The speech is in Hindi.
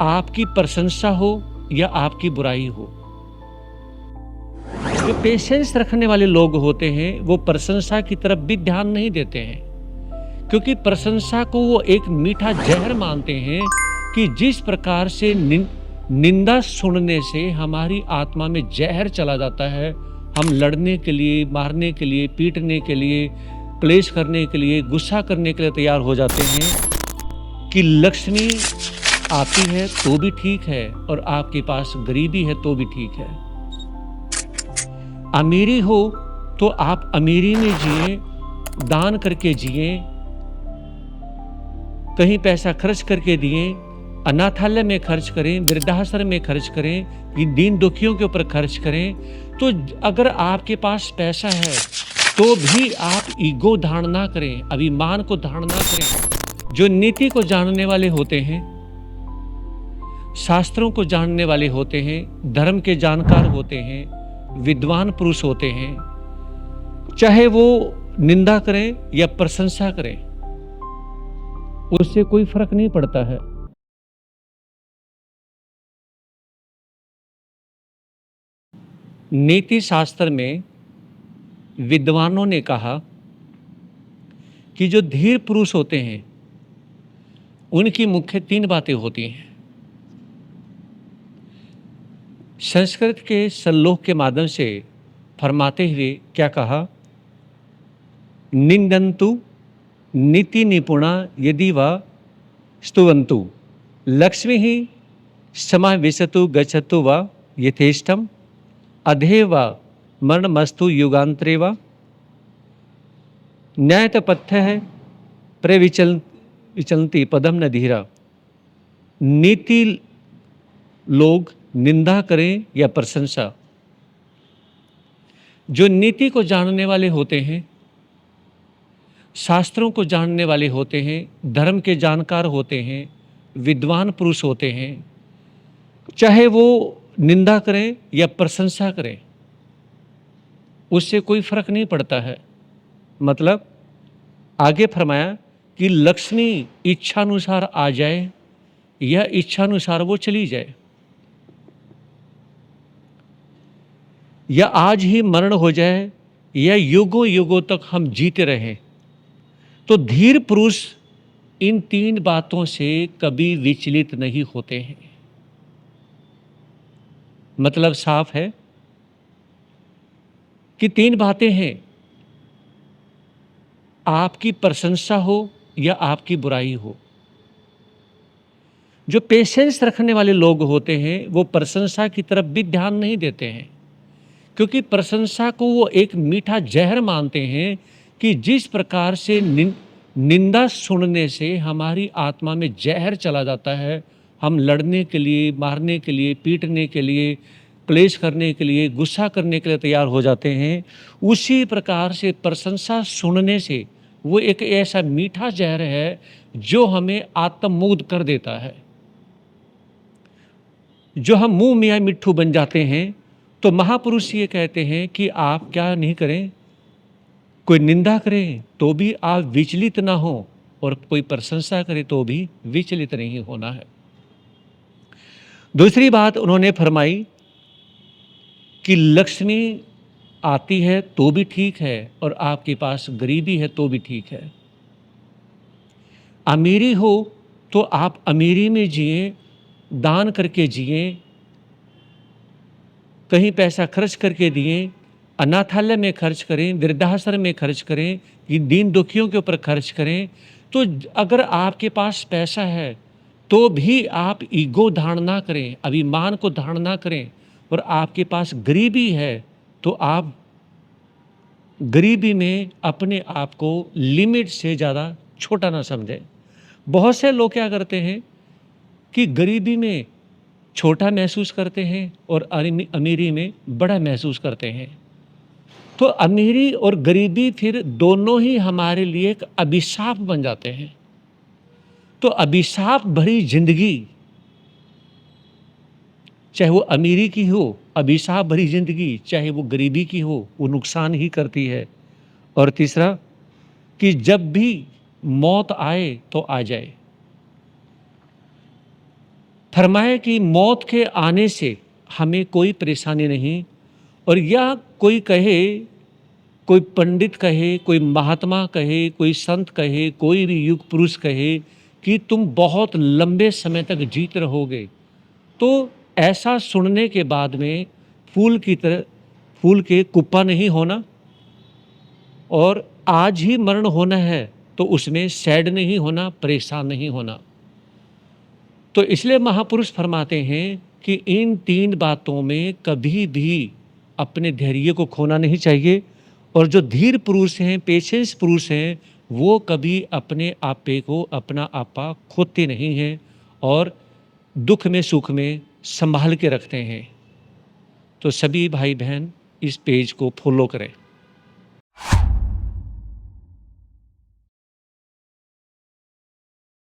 आपकी प्रशंसा हो या आपकी बुराई हो। जो पेशेंस रखने वाले लोग होते हैं वो प्रशंसा की तरफ भी ध्यान नहीं देते हैं, क्योंकि प्रशंसा को वो एक मीठा जहर मानते हैं कि जिस प्रकार से निंदा सुनने से हमारी आत्मा में जहर चला जाता है, हम लड़ने के लिए, मारने के लिए, पीटने के लिए, क्लेश करने के लिए, गुस्सा करने के लिए तैयार हो जाते हैं कि लक्ष्मी आती है तो भी ठीक है और आपके पास गरीबी है तो भी ठीक है। अमीरी हो तो आप अमीरी में जिए, दान करके जिए, कहीं पैसा खर्च करके दिए, अनाथालय में खर्च करें, वृद्धाश्रम में खर्च करें, इन दीन दुखियों के ऊपर खर्च करें। तो अगर आपके पास पैसा है तो भी आप ईगो धारण ना करें, अभिमान को धारण ना करें। जो नीति को जानने वाले होते हैं, शास्त्रों को जानने वाले होते हैं, धर्म के जानकार होते हैं, विद्वान पुरुष होते हैं, चाहे वो निंदा करें या प्रशंसा करें, उससे कोई फर्क नहीं पड़ता है। नीति शास्त्र में विद्वानों ने कहा कि जो धीर पुरुष होते हैं उनकी मुख्य 3 बातें होती हैं। संस्कृत के श्लोक के माध्यम से फरमाते हुए क्या कहा? निंदन्तु नीति निपुणा यदि वा स्तुवन्तु लक्ष्मी ही समाविशतु गच्छतु वा यथेष्टम अधेव वा मरणमस्तु युगांतरे वा। न्यायतपथ्य है विचलती पदम न धीरा। नीति लोग निंदा करें या प्रशंसा, जो नीति को जानने वाले होते हैं, शास्त्रों को जानने वाले होते हैं, धर्म के जानकार होते हैं, विद्वान पुरुष होते हैं, चाहे वो निंदा करें या प्रशंसा करें, उससे कोई फर्क नहीं पड़ता है। मतलब आगे फरमाया कि लक्ष्मी इच्छानुसार आ जाए या इच्छानुसार वो चली जाए, या आज ही मरण हो जाए या युगों युगों तक हम जीते रहें, तो धीर पुरुष इन 3 बातों से कभी विचलित नहीं होते हैं। मतलब साफ है कि 3 बातें हैं, आपकी प्रशंसा हो या आपकी बुराई हो। जो पेशेंस रखने वाले लोग होते हैं वो प्रशंसा की तरफ भी ध्यान नहीं देते हैं, क्योंकि प्रशंसा को वो एक मीठा जहर मानते हैं कि जिस प्रकार से निंदा सुनने से हमारी आत्मा में जहर चला जाता है, हम लड़ने के लिए, मारने के लिए, पीटने के लिए, क्लेश करने के लिए, गुस्सा करने के लिए तैयार हो जाते हैं। उसी प्रकार से प्रशंसा सुनने से वो एक ऐसा मीठा जहर है जो हमें आत्ममुग्ध कर देता है। जो हम मुंह मियाँ मिट्ठू बन जाते हैं, तो महापुरुष ये कहते हैं कि आप क्या नहीं करें, कोई निंदा करे तो भी आप विचलित ना हो और कोई प्रशंसा करे तो भी विचलित नहीं होना है। दूसरी बात उन्होंने फरमाई कि लक्ष्मी आती है तो भी ठीक है और आपके पास गरीबी है तो भी ठीक है। अमीरी हो तो आप अमीरी में जिए, दान करके जिए, कहीं पैसा खर्च करके दिए, अनाथालय में खर्च करें, वृद्धाश्रम में खर्च करें, ये दीन दुखियों के ऊपर खर्च करें। तो अगर आपके पास पैसा है तो भी आप ईगो धारण ना करें, अभिमान को धारण ना करें, और आपके पास गरीबी है तो आप गरीबी में अपने आप को लिमिट से ज़्यादा छोटा ना समझें। बहुत से लोग क्या करते हैं कि गरीबी में छोटा महसूस करते हैं और अमीरी में बड़ा महसूस करते हैं। तो अमीरी और गरीबी फिर दोनों ही हमारे लिए एक अभिशाप बन जाते हैं। तो अभिशाप भरी जिंदगी, चाहे वो अमीरी की हो, अभिशाप भरी जिंदगी चाहे वो गरीबी की हो, वो नुकसान ही करती है। और तीसरा कि जब भी मौत आए तो आ जाए। फरमाया कि मौत के आने से हमें कोई परेशानी नहीं। और या कोई कहे, कोई पंडित कहे, कोई महात्मा कहे, कोई संत कहे, कोई भी युग पुरुष कहे कि तुम बहुत लंबे समय तक जीते रहोगे, तो ऐसा सुनने के बाद में फूल की तरह फूल के कुप्पा नहीं होना, और आज ही मरण होना है तो उसमें सैड नहीं होना, परेशान नहीं होना। तो इसलिए महापुरुष फरमाते हैं कि इन 3 बातों में कभी भी अपने धैर्य को खोना नहीं चाहिए, और जो धीर पुरुष हैं, पेशेंस पुरुष हैं, वो कभी अपने आपे को, अपना आपा खोते नहीं हैं, और दुख में, सुख में सँभाल के रखते हैं। तो सभी भाई-बहन इस पेज को फ़ॉलो करें।